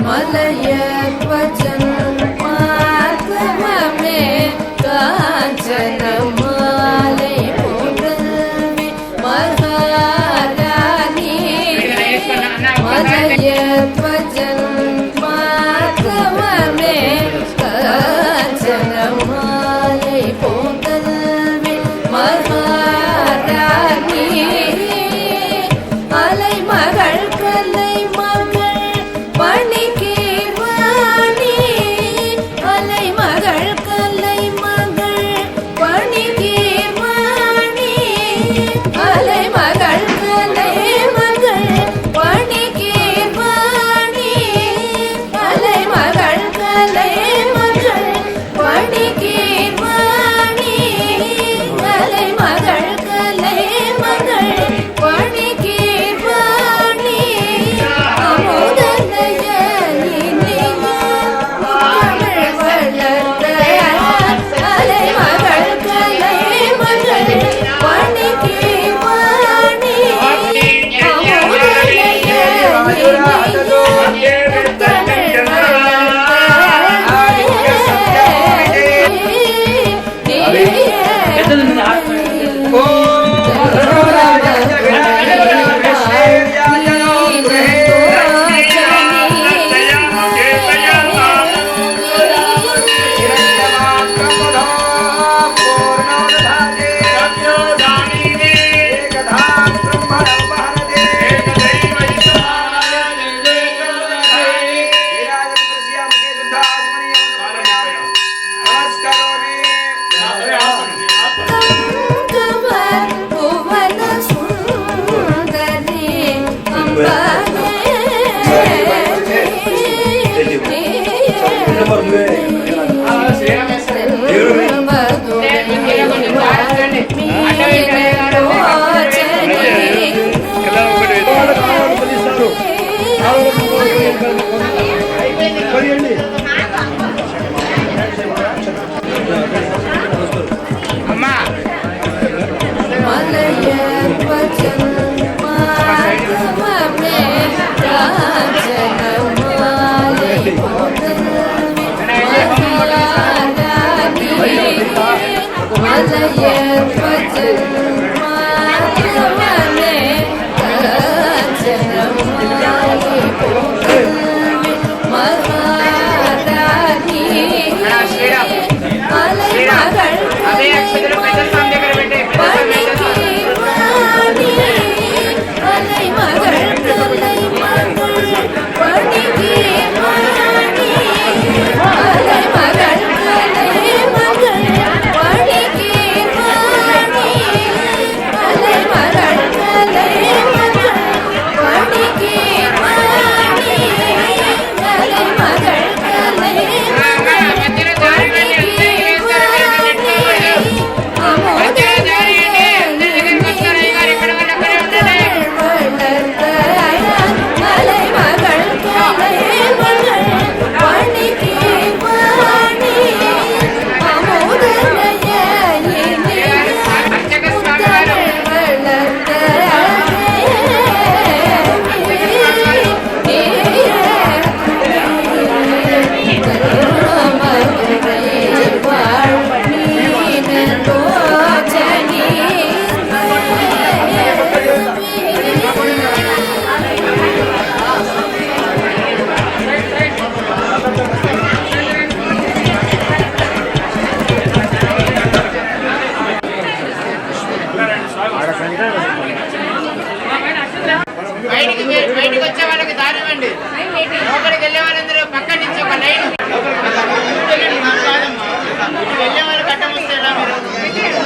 Malaya Vachan Madhava బయటికి వచ్చే వాళ్ళకి దారి ఇవ్వండి. లోపలికి వెళ్ళే వాళ్ళందరూ పక్క నుంచి ఒక లైన్ వెళ్ళే వాళ్ళు కట్టం వస్తారా మీరు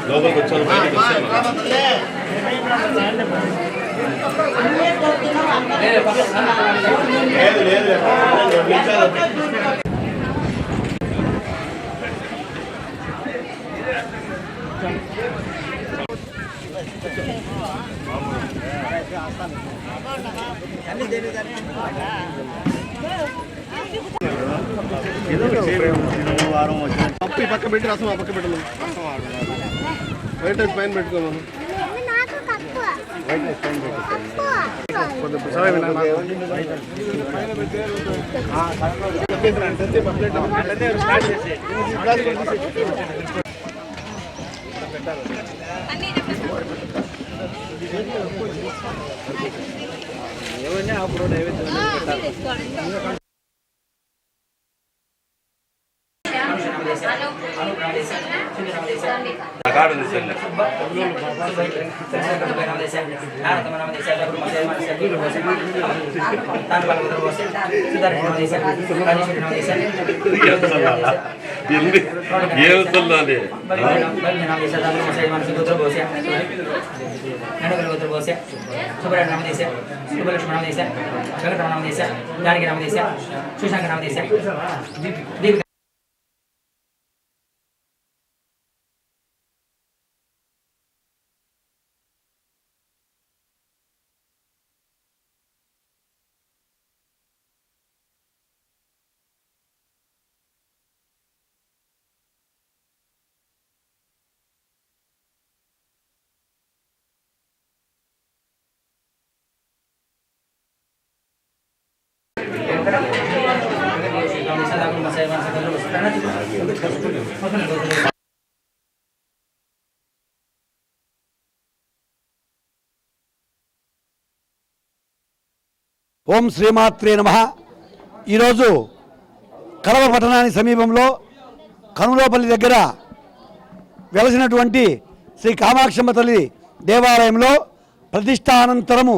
లోపలికి వచ్చారు బయటకు వారం వచ్చిన పప్పు ఈ పక్క పెట్టి రసం ఆ పక్క పెట్టాలి. వైట్ రైస్ పైన పెట్టుకోమను. వైట్ రైస్ పైన ఏమన్నా అప్పుడు ఓం శ్రీమాత్రే నమః. ఈరోజు కడప పట్టణానికి సమీపంలో కనులోపల్లి దగ్గర వెలసినటువంటి శ్రీ కామాక్షమ్మ తల్లి దేవాలయంలో ప్రతిష్టానంతరము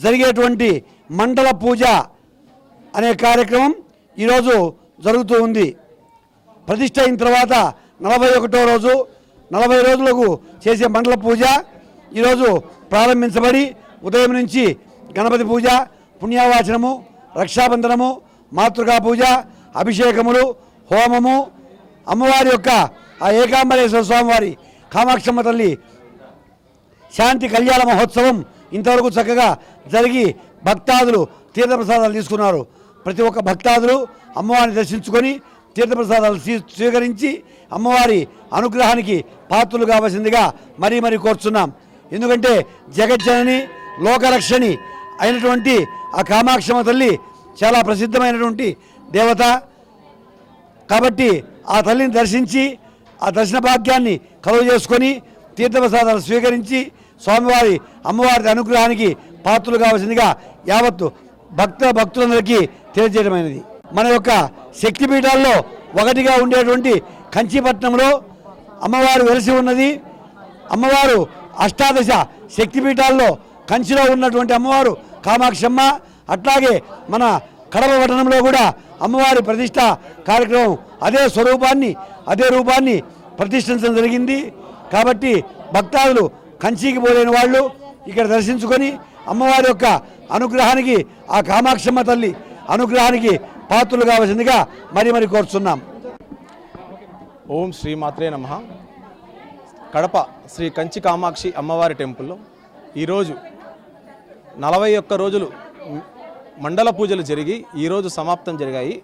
జరిగేటువంటి మండల పూజ అనే కార్యక్రమం ఈరోజు జరుగుతూ ఉంది. ప్రతిష్ట అయిన తర్వాత 41వ రోజు 40 రోజులకు చేసే మండల పూజ ఈరోజు ప్రారంభించబడి ఉదయం నుంచి గణపతి పూజ, పుణ్యావాచనము, రక్షాబంధనము, మాతృకా పూజ, అభిషేకములు, హోమము, అమ్మవారి యొక్క ఆ ఏకాంబరేశ్వర స్వామివారి కామాక్షమ్మ తల్లి శాంతి కళ్యాణ మహోత్సవం ఇంతవరకు చక్కగా జరిగి భక్తాదులు తీర్థప్రసాదాలు తీసుకున్నారు. ప్రతి ఒక్క భక్తాదులు అమ్మవారిని దర్శించుకొని తీర్థప్రసాదాలు స్వీకరించి అమ్మవారి అనుగ్రహానికి పాత్రలు కావాల్సిందిగా మరీ కోరుచున్నాం. ఎందుకంటే జగజ్జనని లోకరక్షణి అయినటువంటి ఆ కామాక్షమ్మ తల్లి చాలా ప్రసిద్ధమైనటువంటి దేవత కాబట్టి ఆ తల్లిని దర్శించి ఆ దర్శన భాగ్యాన్ని కలుగు చేసుకొని తీర్థప్రసాదాలు స్వీకరించి స్వామివారి అమ్మవారి అనుగ్రహానికి పాత్రలు కావాల్సిందిగా యావత్తు భక్తులందరికీ తెలియజేయడమైనది. మన యొక్క శక్తిపీఠాల్లో ఒకటిగా ఉండేటువంటి కంచిపట్నంలో అమ్మవారు వెలిసి ఉన్నది. అమ్మవారు అష్టాదశ శక్తిపీఠాల్లో కంచిలో ఉన్నటువంటి అమ్మవారు కామాక్షమ్మ. అట్లాగే మన కడప పట్టణంలో కూడా అమ్మవారి ప్రతిష్ట కార్యక్రమం అదే స్వరూపాన్ని అదే రూపాన్ని ప్రతిష్ఠించడం జరిగింది. కాబట్టి భక్తాదులు కంచికి పోలేని వాళ్ళు ఇక్కడ దర్శించుకొని అమ్మవారి యొక్క అనుగ్రహానికి ఆ కామాక్షమ్మ తల్లి అనుగ్రహానికి పాత్రలు కావాల్సిందిగా మరీ కోరుచున్నాం. ఓం శ్రీమాత్రే నమః. కడప శ్రీ కంచి కామాక్షి అమ్మవారి టెంపుల్లో ఈరోజు 41 రోజులు మండల పూజలు జరిగి ఈరోజు సమాప్తం జరిగాయి.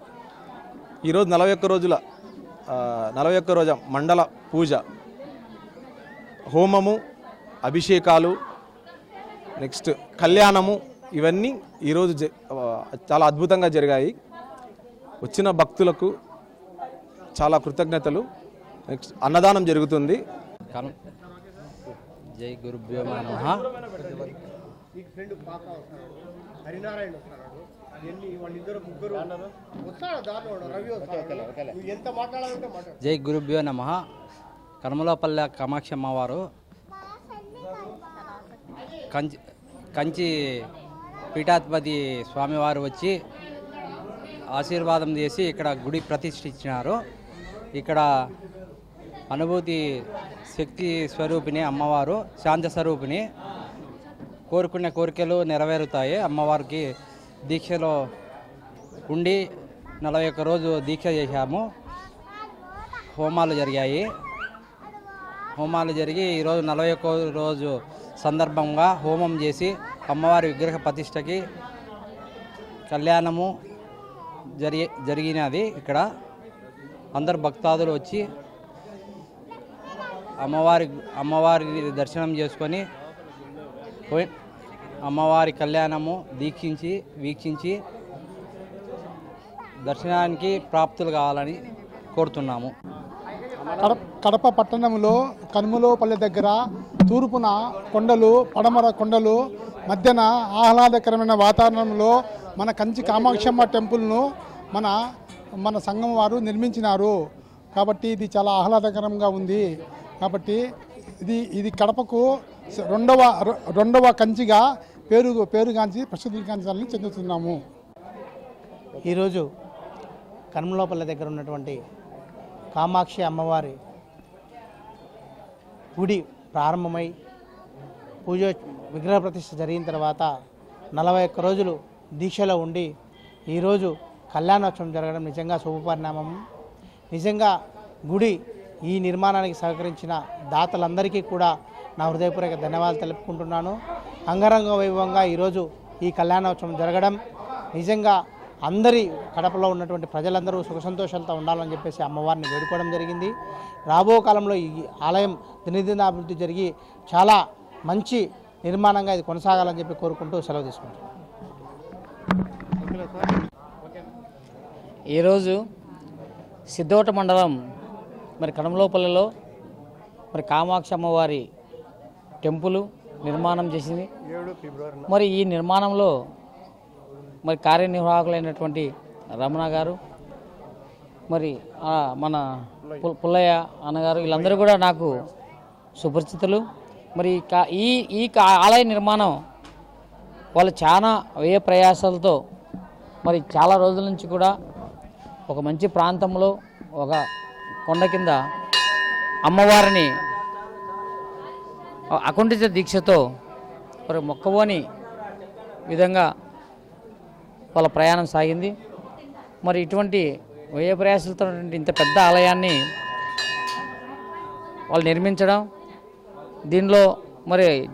ఈరోజు 41 రోజు మండల పూజ, హోమము, అభిషేకాలు, నెక్స్ట్ కళ్యాణము, ఇవన్నీ ఈరోజు చాలా అద్భుతంగా జరిగాయి. వచ్చిన భక్తులకు చాలా కృతజ్ఞతలు. నెక్స్ట్ అన్నదానం జరుగుతుంది. జై గురుభ్యో నమః. నీకు ఫ్రెండ్ పాప వస్తాడు, హరినారాయణ వస్తాడు, వాళ్ళిద్దరు ముగ్గురు వస్తాడు, దారిలో రవి వస్తాడు. నువ్వు ఎంత మాట్లాడాలంటే మాట్లాడు. జై గురుభ్యో నమః. కనుమలపల్లె కామాక్షి అమ్మవారు కంచి పీఠాధిపతి స్వామివారు వచ్చి ఆశీర్వాదం చేసి ఇక్కడ గుడి ప్రతిష్ఠించినారు. ఇక్కడ అనుభూతి శక్తి స్వరూపిణి అమ్మవారు, శాంత స్వరూపిణి. కోరుకునే కోరికలు నెరవేరుతాయి. అమ్మవారికి దీక్షలో ఉండి 41 రోజు దీక్ష చేశాము. హోమాలు జరిగాయి. హోమాలు జరిగి ఈరోజు 41 రోజు సందర్భంగా హోమం చేసి అమ్మవారి విగ్రహ ప్రతిష్టకి కళ్యాణము జరిగినది. ఇక్కడ అందరు భక్తాదులు వచ్చి అమ్మవారి దర్శనం చేసుకొని అమ్మవారి కళ్యాణము వీక్షించి దర్శనానికి ప్రాప్తులు కావాలని కోరుతున్నాము. కడప పట్టణంలో కనుమలపల్లె దగ్గర తూర్పున కొండలు, పడమర కొండలు మధ్యన ఆహ్లాదకరమైన వాతావరణంలో మన కంచి కామాక్షమ్మ టెంపుల్ను మన సంఘం వారు నిర్మించినారు. కాబట్టి ఇది చాలా ఆహ్లాదకరంగా ఉంది. కాబట్టి ఇది కడపకు రెండవ కంచిగా పేరుగాంచి ప్రసిద్ధిగాంచాలని చెందుతున్నాము. ఈరోజు కనుమలపల్లె దగ్గర ఉన్నటువంటి కామాక్షి అమ్మవారి గుడి ప్రారంభమై విగ్రహ ప్రతిష్ఠ జరిగిన తర్వాత 41 రోజులు దీక్షలో ఉండి ఈరోజు కళ్యాణోత్సవం జరగడం నిజంగా శుభపరిణామం. నిజంగా గుడి ఈ నిర్మాణానికి సహకరించిన దాతలందరికీ కూడా నా హృదయపూర్వక ధన్యవాదాలు తెలుపుకుంటున్నాను. అంగరంగ వైభవంగా ఈరోజు ఈ కళ్యాణోత్సవం జరగడం నిజంగా అందరి కడపలో ఉన్నటువంటి ప్రజలందరూ సుఖ సంతోషాలతో ఉండాలని చెప్పేసి అమ్మవారిని వేడుకోవడం జరిగింది. రాబో కాలంలో ఈ ఆలయం దినదినాభివృద్ధి జరిగి చాలా మంచి నిర్మాణంగా ఇది కొనసాగాలని చెప్పి కోరుకుంటూ సెలవు తీసుకుంటాం. ఈరోజు సిద్ధోట మండలం కనుమలపల్లెలో కామాక్షి అమ్మవారి టెంపుల్ నిర్మాణం చేసింది. ఈ నిర్మాణంలో కార్యనిర్వాహకులైనటువంటి రమణ గారు, మన పుల్లయ్య అన్నగారు, వీళ్ళందరూ కూడా నాకు సుపరిచితులు. ఈ ఆలయ నిర్మాణం వాళ్ళు చాలా వ్యయ ప్రయాసాలతో చాలా రోజుల నుంచి కూడా ఒక మంచి ప్రాంతంలో ఒక కొండ కింద అమ్మవారిని అకుంఠిత దీక్షతో మొక్కవోని విధంగా వాళ్ళ ప్రయాణం సాగింది. ఇటువంటి వ్యయ ప్రయాసాలతో ఇంత పెద్ద ఆలయాన్ని వాళ్ళు నిర్మించడం, దీనిలో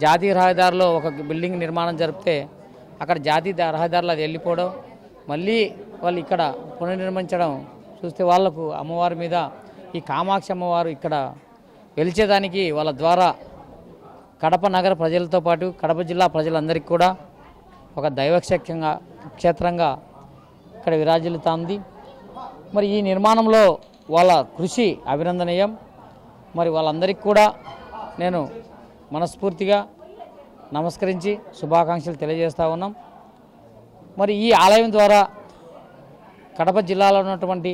జాతీయ రహదారిలో ఒక బిల్డింగ్ నిర్మాణం జరిపితే అక్కడ జాతీయ రహదారిలో అది వెళ్ళిపోవడం, మళ్ళీ వాళ్ళు ఇక్కడ పునర్నిర్మించడం చూస్తే వాళ్లకు అమ్మవారి మీద ఈ కామాక్షి అమ్మవారు ఇక్కడ వెలిచేదానికి వాళ్ళ ద్వారా కడప నగర ప్రజలతో పాటు కడప జిల్లా ప్రజలందరికీ కూడా ఒక క్షేత్రంగా ఇక్కడ విరాజిల్లుతోంది. ఈ నిర్మాణంలో వాళ్ళ కృషి అభినందనీయం. వాళ్ళందరికీ కూడా నేను మనస్ఫూర్తిగా నమస్కరించి శుభాకాంక్షలు తెలియజేస్తూ ఉన్నాం. ఈ ఆలయం ద్వారా కడప జిల్లాలో ఉన్నటువంటి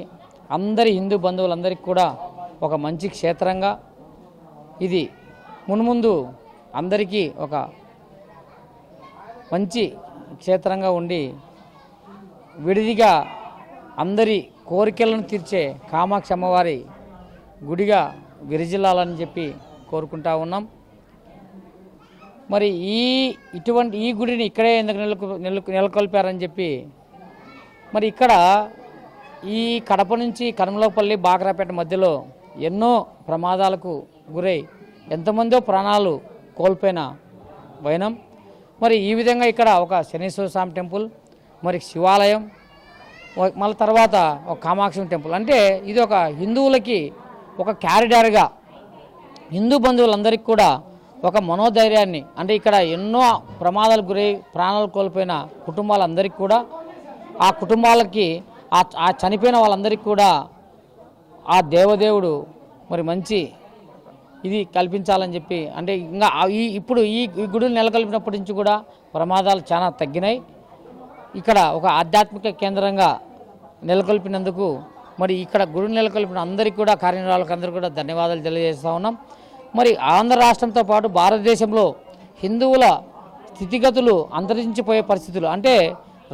అందరి హిందూ బంధువులందరికీ కూడా ఒక మంచి క్షేత్రంగా ఇది మున్ముందు అందరికీ ఒక మంచి క్షేత్రంగా ఉండి విడిదిగా అందరి కోరికలను తీర్చే కామాక్షి అమ్మవారి గుడిగా విరజిల్లాలని చెప్పి కోరుకుంటా ఉన్నాం. ఈ గుడిని ఇక్కడే ఎందుకు నెలకొల్పారని చెప్పి ఇక్కడ ఈ కడప నుంచి కనుమలపల్లి బాగ్రాపేట మధ్యలో ఎన్నో ప్రమాదాలకు గురై ఎంతమందో ప్రాణాలు కోల్పోయిన వైనం. ఈ విధంగా ఇక్కడ ఒక శనీశ్వర స్వామి టెంపుల్, శివాలయం, మళ్ళీ తర్వాత ఒక కామాక్షి టెంపుల్, అంటే ఇది ఒక హిందువులకి ఒక క్యారిడార్గా హిందూ బంధువులందరికీ కూడా ఒక మనోధైర్యాన్ని, అంటే ఇక్కడ ఎన్నో ప్రమాదాలకు గురై ప్రాణాలు కోల్పోయిన కుటుంబాలందరికీ కూడా ఆ కుటుంబాలకి ఆ చనిపోయిన వాళ్ళందరికీ కూడా ఆ దేవదేవుడు మరి మంచి ఇది కల్పించాలని చెప్పి అంటే ఇంకా ఇప్పుడు ఈ గుడులు నెలకొల్పినప్పటి నుంచి కూడా ప్రమాదాలు చాలా తగ్గినాయి. ఇక్కడ ఒక ఆధ్యాత్మిక కేంద్రంగా నెలకొల్పినందుకు మరి ఇక్కడ గుడి నెలకొల్పిన అందరికీ కూడా కార్యనిర్వాహకులకు అందరికీ కూడా ధన్యవాదాలు తెలియజేస్తూ ఉన్నాం. మరి ఆంధ్ర రాష్ట్రంతో పాటు భారతదేశంలో హిందువుల స్థితిగతులు అంతరించిపోయే పరిస్థితులు అంటే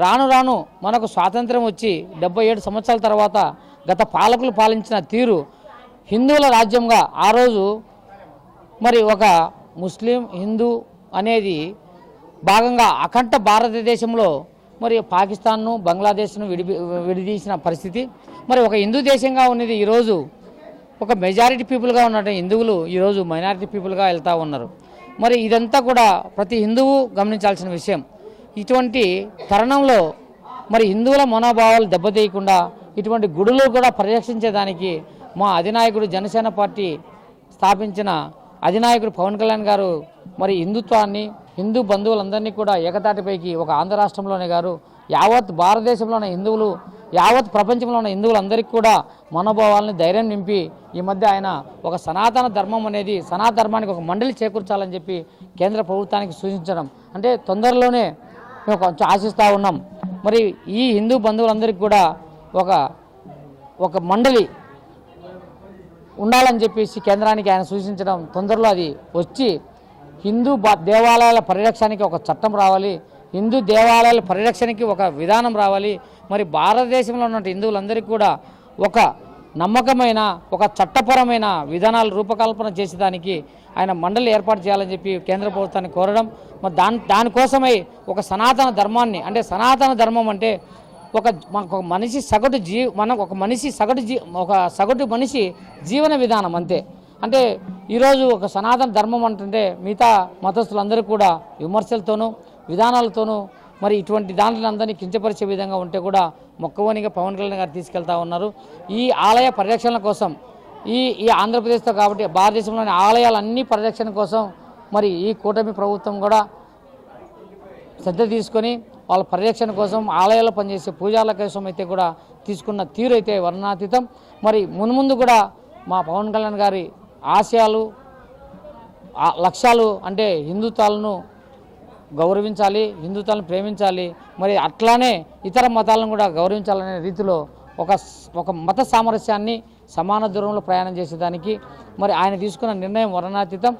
రాను రాను మనకు స్వాతంత్రం వచ్చి 77 సంవత్సరాల తర్వాత గత పాలకులు పాలించిన తీరు హిందువుల రాజ్యంగా ఆ రోజు మరి ఒక ముస్లిం హిందూ అనేది భాగంగా అఖండ భారతదేశంలో మరి పాకిస్తాన్ను బంగ్లాదేశ్ను విడిదీసిన పరిస్థితి. మరి ఒక హిందూ దేశంగా ఉన్నది ఈరోజు ఒక మెజారిటీ పీపుల్గా ఉన్న హిందువులు ఈరోజు మైనారిటీ పీపుల్గా వెళ్తూ ఉన్నారు. మరి ఇదంతా కూడా ప్రతి హిందువు గమనించాల్సిన విషయం. ఇటువంటి తరుణంలో మరి హిందువుల మనోభావాలు దెబ్బతీయకుండా ఇటువంటి గుడులు కూడా పరిరక్షించేదానికి మా అధినాయకుడు జనసేన పార్టీ స్థాపించిన అధినాయకుడు పవన్ కళ్యాణ్ గారు మరి హిందుత్వాన్ని హిందూ బంధువులందరినీ కూడా ఏకతాటిపైకి ఒక ఆంధ్ర రాష్ట్రంలోనే గారు యావత్ భారతదేశంలో ఉన్న హిందువులు యావత్ ప్రపంచంలో ఉన్న హిందువులందరికీ కూడా మనోభావాలని ధైర్యం నింపి ఈ మధ్య ఆయన ఒక సనాతన ధర్మం అనేది సనాతన ధర్మానికి ఒక మండలి చేకూర్చాలని చెప్పి కేంద్ర ప్రభుత్వానికి సూచించడం అంటే తొందరలోనే మేము కొంచెం ఆశిస్తూ ఉన్నాం. మరి ఈ హిందూ బంధువులందరికీ కూడా ఒక మండలి ఉండాలని చెప్పేసి కేంద్రానికి ఆయన సూచించడం తొందరలో అది వచ్చి హిందూ దేవాలయాల పరిరక్షణకి ఒక చట్టం రావాలి, హిందూ దేవాలయాల పరిరక్షణకి ఒక విధానం రావాలి. మరి భారతదేశంలో ఉన్న హిందువులందరికీ కూడా ఒక నమ్మకమైన ఒక చట్టపరమైన విధానాలు రూపకల్పన చేసేదానికి ఆయన మండలి ఏర్పాటు చేయాలని చెప్పి కేంద్ర ప్రభుత్వాన్ని కోరడం. మరి దానికోసమై ఒక సనాతన ధర్మాన్ని అంటే సనాతన ధర్మం అంటే ఒక మనిషి సగటు సగటు మనిషి జీవన విధానం అంతే. అంటే ఈరోజు ఒక సనాతన ధర్మం అంటుంటే మిగతా మతస్థులందరూ కూడా విమర్శలతోనూ విధానాలతోనూ మరి ఇటువంటి దాంట్లో అందరినీ కించపరిచే విధంగా ఉంటే కూడా మొక్కవనిగా పవన్ కళ్యాణ్ గారు తీసుకెళ్తా ఉన్నారు. ఈ ఆలయ పరిరక్షణ కోసం ఈ ఆంధ్రప్రదేశ్తో కాబట్టి భారతదేశంలోని ఆలయాలన్నీ పరిరక్షణ కోసం మరి ఈ కూటమి ప్రభుత్వం కూడా శ్రద్ధ తీసుకొని వాళ్ళ పరిరక్షణ కోసం ఆలయాల్లో పనిచేసే పూజారుల కోసం అయితే కూడా తీసుకున్న తీరు అయితే వర్ణనాతీతం. మరి మున్ముందు కూడా మా పవన్ కళ్యాణ్ గారి ఆశయాలు లక్ష్యాలు అంటే హిందుత్వాలను గౌరవించాలి, హిందుత్వాలను ప్రేమించాలి, మరి అట్లానే ఇతర మతాలను కూడా గౌరవించాలనే రీతిలో ఒక మత సామరస్యాన్ని సమాన దూరంలో ప్రయాణం చేసేదానికి మరి ఆయన తీసుకున్న నిర్ణయం వర్ణనాతీతం.